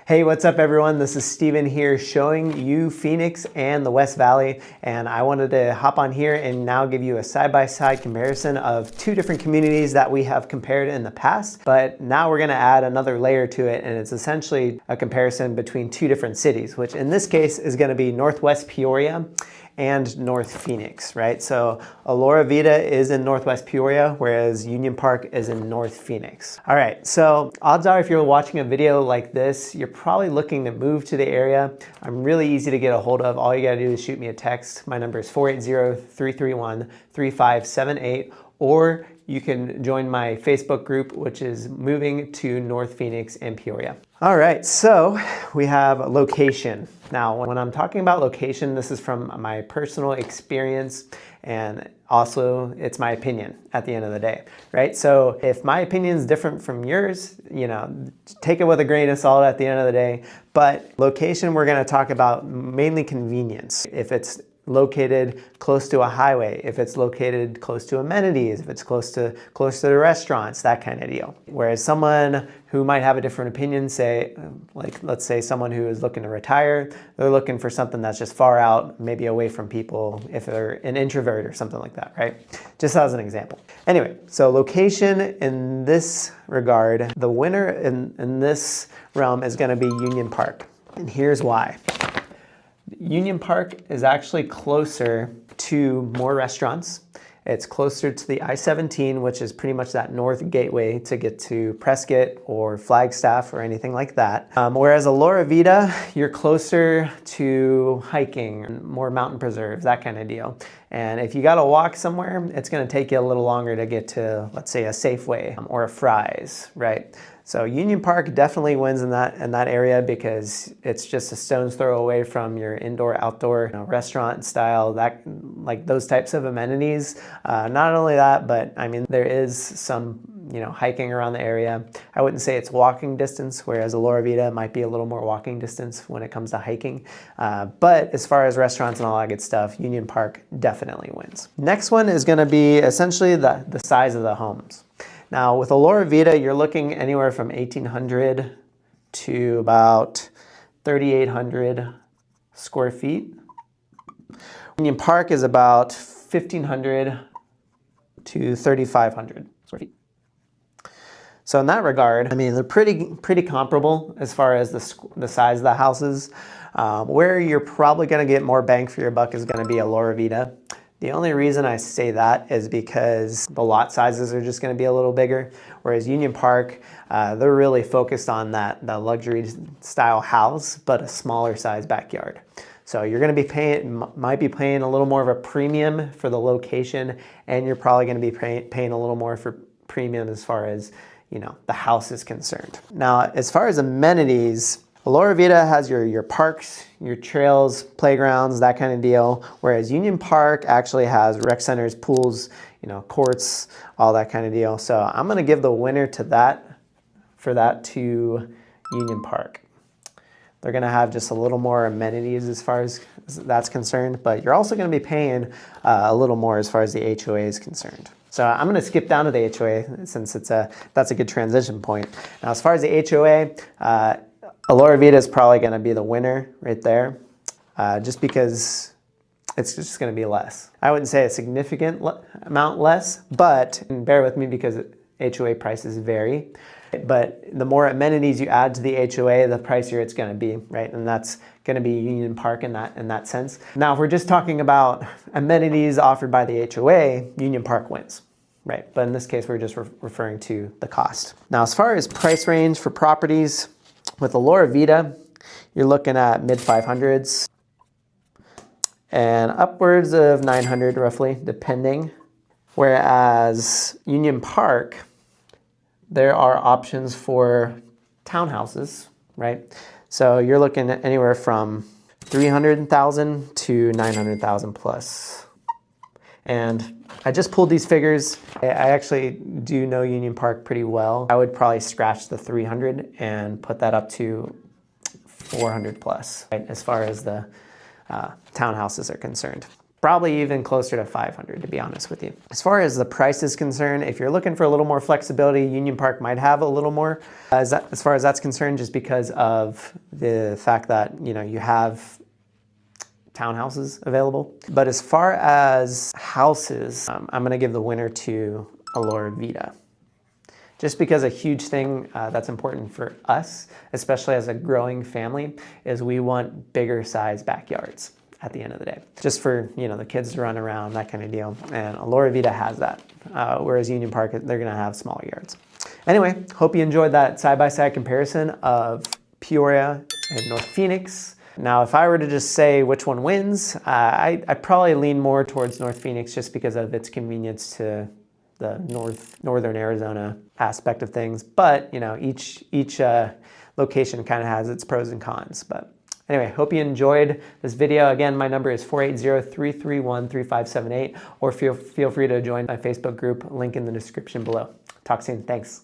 Hey, what's up everyone? This is Stephen here showing you Phoenix and the West Valley, and I wanted to hop on here and now give you a side-by-side comparison of two different communities that we have compared in the past, but now we're gonna add another layer to it, and it's essentially a comparison between two different cities, which in this case is gonna be Northwest Peoria and North Phoenix, right? So Aloravita is in Northwest Peoria, whereas Union Park is in North Phoenix. All right, so odds are if you're watching a video like this, you're probably looking to move to the area. I'm really easy to get a hold of. All you gotta do is shoot me a text. My number is 480-331-3578, or you can join my Facebook group, which is Moving to North Phoenix and Peoria. All right, so we have location. Now, when I'm talking about location, this is from my personal experience, and also it's my opinion at the end of the day, right? So if my opinion is different from yours, take it with a grain of salt at the end of the day. But location, we're gonna talk about mainly convenience. If it's located close to a highway, if it's located close to amenities, if it's close to the restaurants, that kind of deal. Whereas someone who might have a different opinion, say, like let's say someone who is looking to retire, they're looking for something that's just far out, maybe away from people, if they're an introvert or something like that, right? Just as an example. Anyway, so location in this regard, the winner in this realm is gonna be Union Park. And here's why. Union Park is actually closer to more restaurants. It's closer to the I-17, which is pretty much that north gateway to get to Prescott or Flagstaff or anything like that. Whereas Aloravita, you're closer to hiking, more mountain preserves, that kind of deal. And if you gotta walk somewhere, it's gonna take you a little longer to get to, let's say, a Safeway or a Fry's, right? So Union Park definitely wins in that area because it's just a stone's throw away from your indoor-outdoor restaurant style, like those types of amenities. Not only that, but I mean there is some hiking around the area. I wouldn't say it's walking distance, whereas Aloravita might be a little more walking distance when it comes to hiking. But as far as restaurants and all that good stuff, Union Park definitely wins. Next one is going to be essentially the size of the homes. Now with Aloravita, you're looking anywhere from 1,800 to about 3,800 square feet. Union Park is about 1,500 to 3,500 square feet. So in that regard, I mean, they're pretty comparable as far as the size of the houses. Where you're probably gonna get more bang for your buck is gonna be Aloravita. The only reason I say that is because the lot sizes are just going to be a little bigger, whereas Union Park, they're really focused on the luxury style house, but a smaller size backyard. So you're going to might be paying a little more of a premium for the location, and you're probably going to be paying a little more for premium as far as the house is concerned. Now, as far as amenities, Aloravita has your parks, your trails, playgrounds, that kind of deal, whereas Union Park actually has rec centers, pools, courts, all that kind of deal. So I'm going to give the winner to that to Union Park. They're going to have just a little more amenities as far as that's concerned, but you're also going to be paying a little more as far as the HOA is concerned. So I'm going to skip down to the HOA since that's a good transition point. Now, as far as the HOA, Aloravita is probably going to be the winner right there, just because it's just going to be less. I wouldn't say a significant amount less, but bear with me because HOA prices vary. But the more amenities you add to the HOA, the pricier it's going to be, right? And that's going to be Union Park in that sense. Now, if we're just talking about amenities offered by the HOA, Union Park wins. Right, but in this case, we're just referring to the cost. Now, as far as price range for properties, with Aloravita, you're looking at mid-500s and upwards of 900 roughly, depending. Whereas Union Park, there are options for townhouses, right? So you're looking at anywhere from 300,000 to 900,000 plus. And I just pulled these figures. I actually do know Union Park pretty well. I would probably scratch the 300 and put that up to 400 plus, right, as far as the townhouses are concerned. Probably even closer to 500, to be honest with you. As far as the price is concerned, if you're looking for a little more flexibility, Union Park might have a little more as far as that's concerned, just because of the fact that, you know, you have townhouses available. But as far as houses, I'm gonna give the winner to Aloravita. Just because a huge thing that's important for us, especially as a growing family, is we want bigger size backyards at the end of the day. Just for, you know, the kids to run around, that kind of deal. And Aloravita has that, whereas Union Park, they're gonna have smaller yards. Anyway, hope you enjoyed that side-by-side comparison of Peoria and North Phoenix. Now, if I were to just say which one wins, I'd probably lean more towards North Phoenix just because of its convenience to the northern Arizona aspect of things. But, you know, each location kind of has its pros and cons. But anyway, hope you enjoyed this video. Again, my number is 480-331-3578, or feel free to join my Facebook group, link in the description below. Talk soon. Thanks.